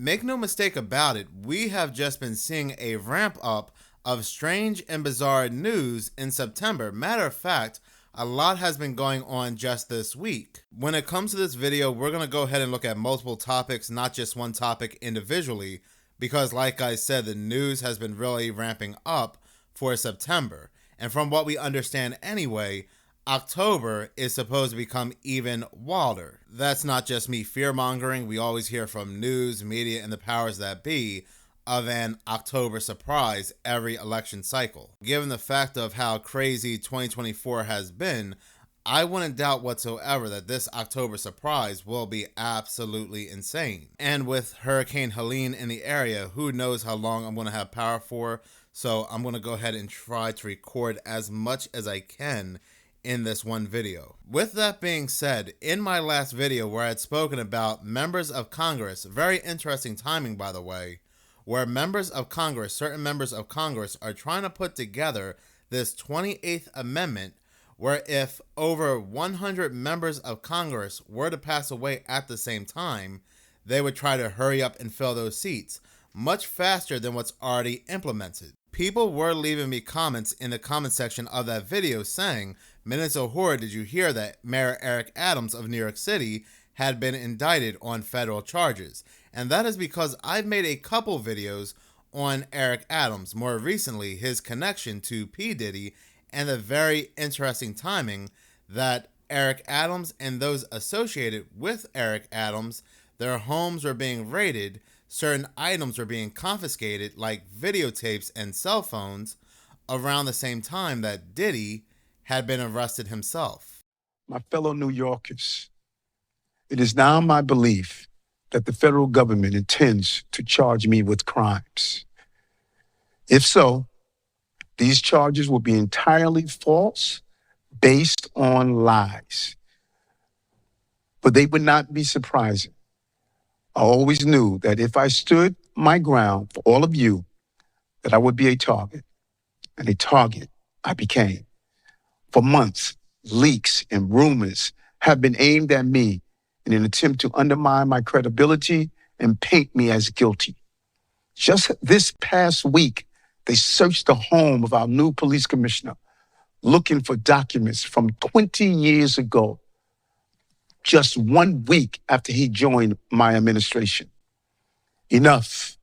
Make no mistake about it, we have just been seeing a ramp up of strange and bizarre news in September. Matter of fact, a lot has been going on just this week. When it comes to this video, we're going to go ahead and look at multiple topics, not just one topic individually, because like I said, the news has been really ramping up for September. And from what we understand anyway, October is supposed to become even wilder. That's not just me fear-mongering. We always hear from news, media, and the powers that be of an October surprise every election cycle. Given the fact of how crazy 2024 has been, I wouldn't doubt whatsoever that this October surprise will be absolutely insane. And with Hurricane Helene in the area, who knows how long I'm going to have power for, so I'm going to go ahead and try to record as much as I can in this one video. With that being said, in my last video where I had spoken about members of Congress, very interesting timing by the way, where members of Congress, certain members of Congress are trying to put together this 28th Amendment where if over 100 members of Congress were to pass away at the same time, they would try to hurry up and fill those seats much faster than what's already implemented. People were leaving me comments in the comment section of that video saying, "Minutes of horror, did you hear that Mayor Eric Adams of New York City had been indicted on federal charges?" And that is because I've made a couple videos on Eric Adams, more recently his connection to P. Diddy, and the very interesting timing that Eric Adams and those associated with Eric Adams, their homes were being raided, certain items were being confiscated like videotapes and cell phones around the same time that Diddy had been arrested himself. My fellow New Yorkers, it is now my belief that the federal government intends to charge me with crimes. If so, these charges will be entirely false, based on lies. But they would not be surprising. I always knew that if I stood my ground for all of you, that I would be a target. And a target I became. For months, leaks and rumors have been aimed at me in an attempt to undermine my credibility and paint me as guilty. Just this past week, they searched the home of our new police commissioner, looking for documents from 20 years ago, just 1 week after he joined my administration. Enough.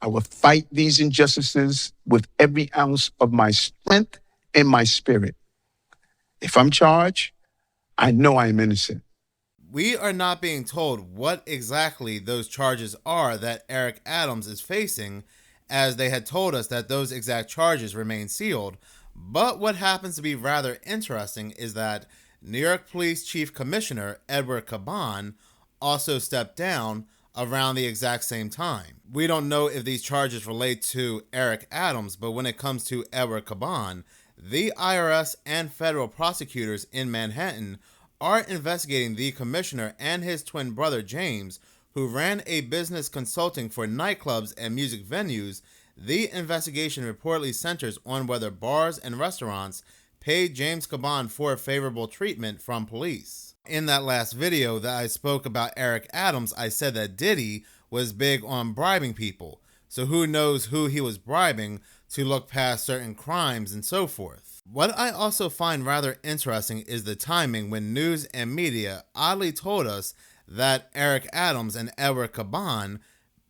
I will fight these injustices with every ounce of my strength and my spirit. If I'm charged, I know I am innocent. We are not being told what exactly those charges are that Eric Adams is facing, as they had told us that those exact charges remain sealed. But what happens to be rather interesting is that New York Police Chief Commissioner Edward Caban also stepped down around the exact same time. We don't know if these charges relate to Eric Adams, but when it comes to Edward Caban, the IRS and federal prosecutors in Manhattan are investigating the commissioner and his twin brother James, who ran a business consulting for nightclubs and music venues. The investigation reportedly centers on whether bars and restaurants paid James Caban for favorable treatment from police. In that last video that I spoke about Eric Adams, I said that Diddy was big on bribing people. So who knows who he was bribing to look past certain crimes and so forth. What I also find rather interesting is the timing when news and media oddly told us that Eric Adams and Edward Caban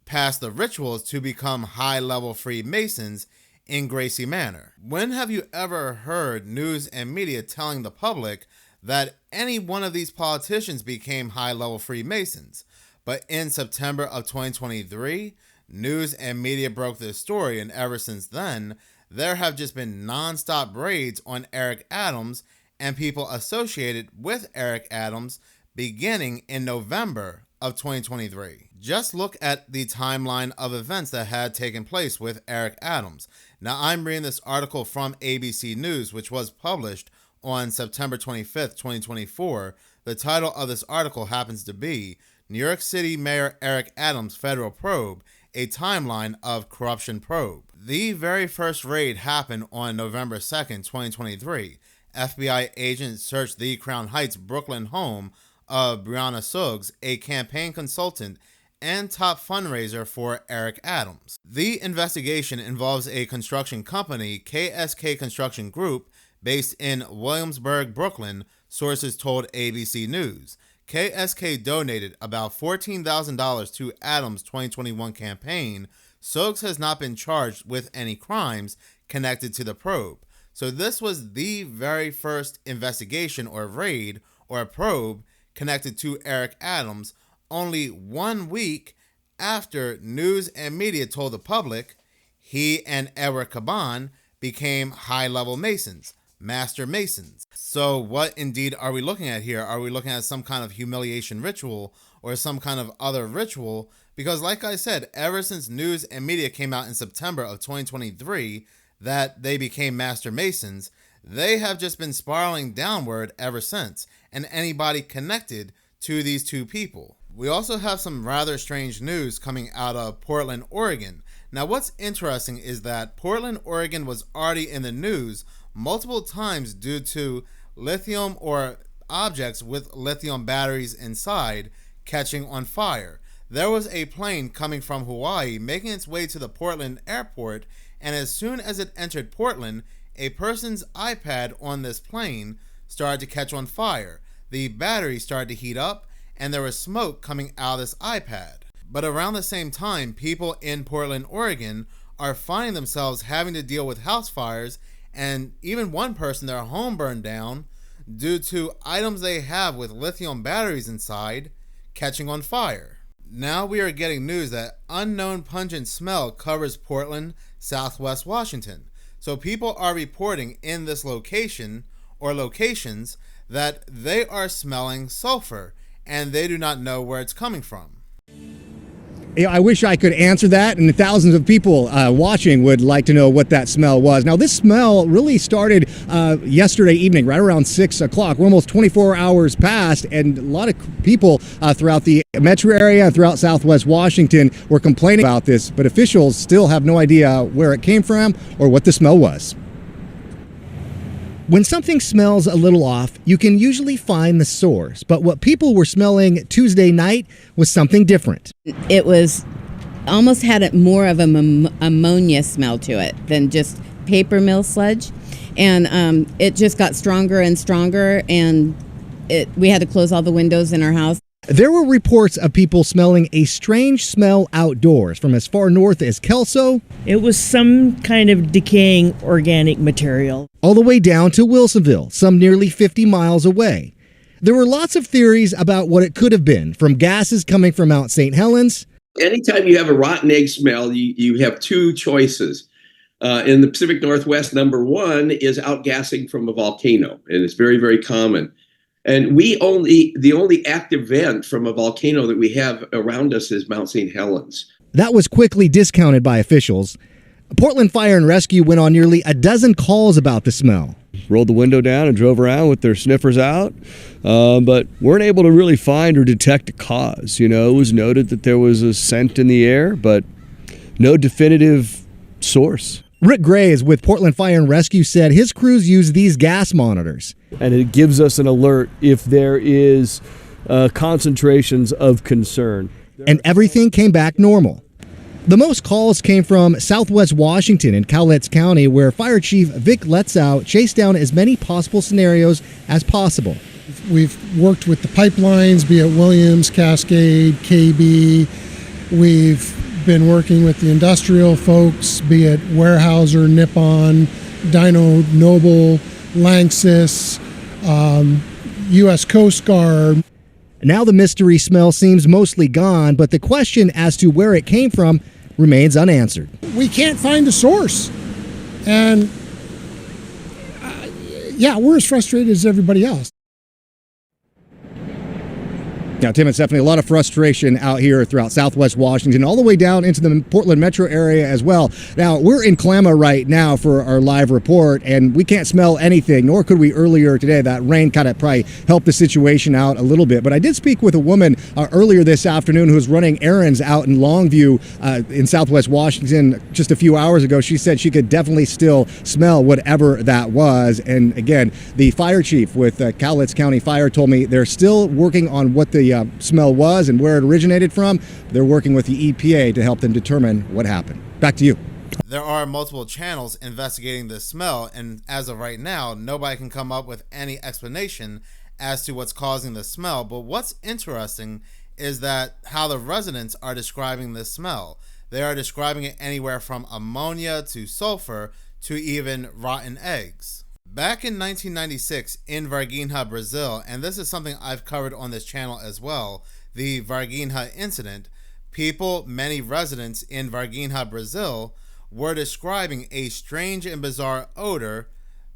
passed the rituals to become high-level Freemasons in Gracie Manor. When have you ever heard news and media telling the public that any one of these politicians became high-level Freemasons? But in September of 2023, news and media broke this story, and ever since then, there have just been non-stop raids on Eric Adams and people associated with Eric Adams beginning in November of 2023. Just look at the timeline of events that had taken place with Eric Adams. Now, I'm reading this article from ABC News, which was published on September 25th, 2024. The title of this article happens to be New York City Mayor Eric Adams Federal Probe, a timeline of corruption probe. The very first raid happened on November 2nd, 2023. FBI agents searched the Crown Heights, Brooklyn home of Brianna Suggs, a campaign consultant and top fundraiser for Eric Adams. The investigation involves a construction company, KSK Construction Group, based in Williamsburg, Brooklyn, sources told ABC News. KSK donated about $14,000 to Adams' 2021 campaign. Stokes has not been charged with any crimes connected to the probe. So this was the very first investigation or raid or probe connected to Eric Adams, only 1 week after news and media told the public he and Edward Caban became high-level Masons, master Masons. So what indeed are we looking at here? Are we looking at some kind of humiliation ritual or some kind of other ritual? Because like I said, ever since news and media came out in September of 2023 that they became master Masons, they have just been spiraling downward ever since, and anybody connected to these two people. We also have some rather strange news coming out of Portland, Oregon. Now what's interesting is that Portland, Oregon was already in the news multiple times due to lithium or objects with lithium batteries inside catching on fire. There was a plane coming from Hawaii making its way to the Portland airport, and as soon as it entered Portland, a person's iPad on this plane started to catch on fire. The battery started to heat up, and there was smoke coming out of this iPad. But around the same time, people in Portland, Oregon are finding themselves having to deal with house fires, and even one person, their home burned down due to items they have with lithium batteries inside catching on fire. Now we are getting news that unknown pungent smell covers Portland, Southwest Washington. So people are reporting in this location or locations that they are smelling sulfur, and they do not know where it's coming from. I wish I could answer that, and thousands of people watching would like to know what that smell was. Now, this smell really started yesterday evening, right around 6 o'clock. We're almost 24 hours past, and a lot of people throughout the metro area and throughout Southwest Washington were complaining about this, but officials still have no idea where it came from or what the smell was. When something smells a little off, you can usually find the source, but what people were smelling Tuesday night was something different. It was almost had more of an ammonia smell to it than just paper mill sludge, and it just got stronger and stronger, and we had to close all the windows in our house. There were reports of people smelling a strange smell outdoors from as far north as Kelso. It was some kind of decaying organic material. All the way down to Wilsonville, some nearly 50 miles away. There were lots of theories about what it could have been, from gases coming from Mount St. Helens. Anytime you have a rotten egg smell, you have two choices. In the Pacific Northwest, number one is outgassing from a volcano, and it's very, very common. And the only active vent from a volcano that we have around us is Mount St. Helens. That was quickly discounted by officials. Portland Fire and Rescue went on nearly a dozen calls about the smell. Rolled the window down and drove around with their sniffers out, but weren't able to really find or detect a cause. You know, it was noted that there was a scent in the air, but no definitive source. Rick Graves with Portland Fire and Rescue said his crews use these gas monitors. And it gives us an alert if there is concentrations of concern. And everything came back normal. The most calls came from Southwest Washington in Cowlitz County, where Fire Chief Vic Letzow chased down as many possible scenarios as possible. We've worked with the pipelines, be it Williams, Cascade, KB. We've been working with the industrial folks, be it Weyerhaeuser, Nippon, Dyno Noble, Lanxess, U.S. Coast Guard. Now the mystery smell seems mostly gone, but the question as to where it came from remains unanswered. We can't find the source. And we're as frustrated as everybody else. Now, Tim, it's definitely a lot of frustration out here throughout Southwest Washington, all the way down into the Portland metro area as well. Now, we're in Klamath right now for our live report, and we can't smell anything, nor could we earlier today. That rain kind of probably helped the situation out a little bit. But I did speak with a woman earlier this afternoon who was running errands out in Longview in Southwest Washington just a few hours ago. She said she could definitely still smell whatever that was. And again, the fire chief with Cowlitz County Fire told me they're still working on what the the smell was and where it originated from. They're working with the EPA to help them determine what happened. Back to you. There are multiple channels investigating this smell, and as of right now, nobody can come up with any explanation as to what's causing the smell. But what's interesting is that how the residents are describing this smell. They are describing it anywhere from ammonia to sulfur to even rotten eggs. Back in 1996 in Varginha, Brazil, and this is something I've covered on this channel as well, the Varginha incident, many residents in Varginha, Brazil, were describing a strange and bizarre odor,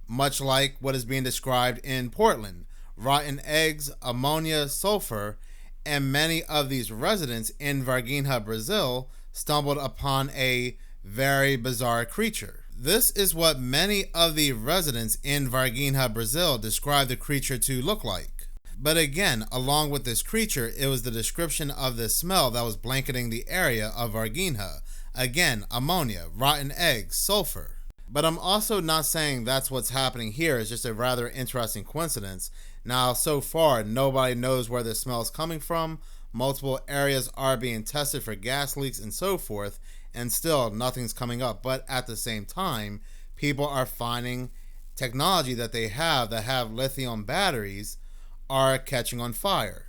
much like what is being described in Portland. Rotten eggs, ammonia, sulfur, and many of these residents in Varginha, Brazil, stumbled upon a very bizarre creature. This is what many of the residents in Varginha, Brazil described the creature to look like. But again, along with this creature, it was the description of the smell that was blanketing the area of Varginha. Again, ammonia, rotten eggs, sulfur. But I'm also not saying that's what's happening here. It's just a rather interesting coincidence. Now, so far, nobody knows where the smell is coming from. Multiple areas are being tested for gas leaks and so forth, and still nothing's coming up. But at the same time, people are finding technology that they have that have lithium batteries are catching on fire.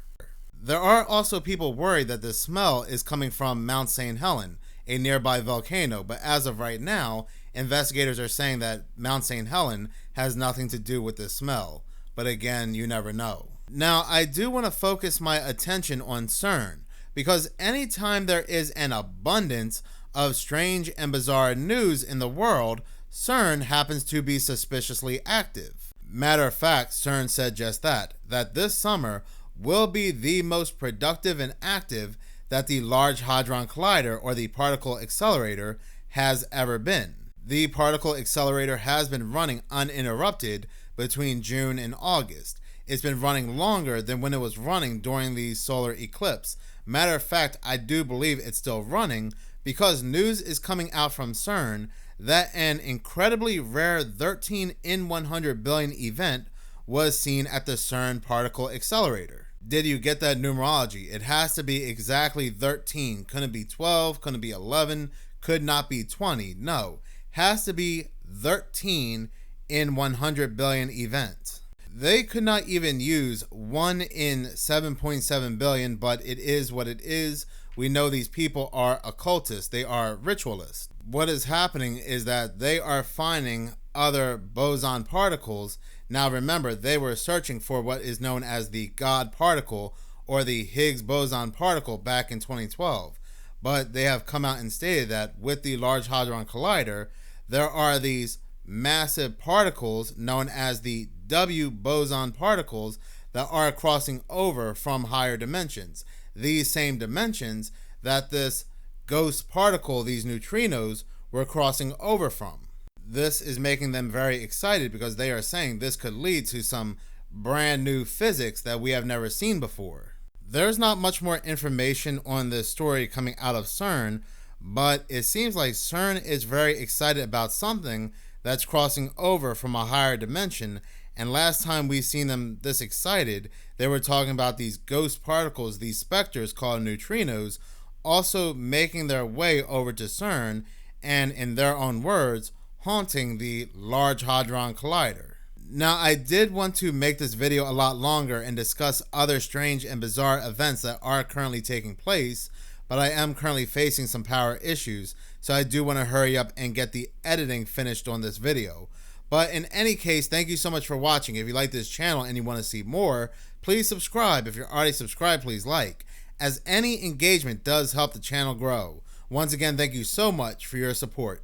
There are also people worried that the smell is coming from Mount St. Helens, a nearby volcano, but as of right now, investigators are saying that Mount St. Helens has nothing to do with this smell. But again, you never know. Now, I do want to focus my attention on Cern, because anytime there is an abundance of strange and bizarre news in the world, Cern happens to be suspiciously active. Matter of fact, Cern said just that this summer will be the most productive and active that the Large Hadron Collider, or the particle accelerator, has ever been. The particle accelerator has been running uninterrupted between June and August. It's been running longer than when it was running during the solar eclipse. Matter of fact, I do believe it's still running because news is coming out from Cern that an incredibly rare 13 in 100 billion event was seen at the Cern particle accelerator. Did you get that numerology? It has to be exactly 13. Couldn't be 12, couldn't be 11, could not be 20. No, has to be 13 in 100 billion event. They could not even use 1 in 7.7 billion, but it is what it is. We know these people are occultists. They are ritualists. What is happening is that they are finding other boson particles. Now remember, they were searching for what is known as the God particle, or the Higgs boson particle, back in 2012. But they have come out and stated that with the Large Hadron Collider, there are these massive particles known as the W boson particles that are crossing over from higher dimensions. These same dimensions that this ghost particle, these neutrinos, were crossing over from. This is making them very excited because they are saying this could lead to some brand new physics that we have never seen before. There's not much more information on this story coming out of Cern, but it seems like Cern is very excited about something that's crossing over from a higher dimension. And last time we seen them this excited, they were talking about these ghost particles, these specters called neutrinos, also making their way over to Cern and, in their own words, haunting the Large Hadron Collider. Now, I did want to make this video a lot longer and discuss other strange and bizarre events that are currently taking place, but I am currently facing some power issues, so I do want to hurry up and get the editing finished on this video. But in any case, thank you so much for watching. If you like this channel and you want to see more, please subscribe. If you're already subscribed, please like, as any engagement does help the channel grow. Once again, thank you so much for your support.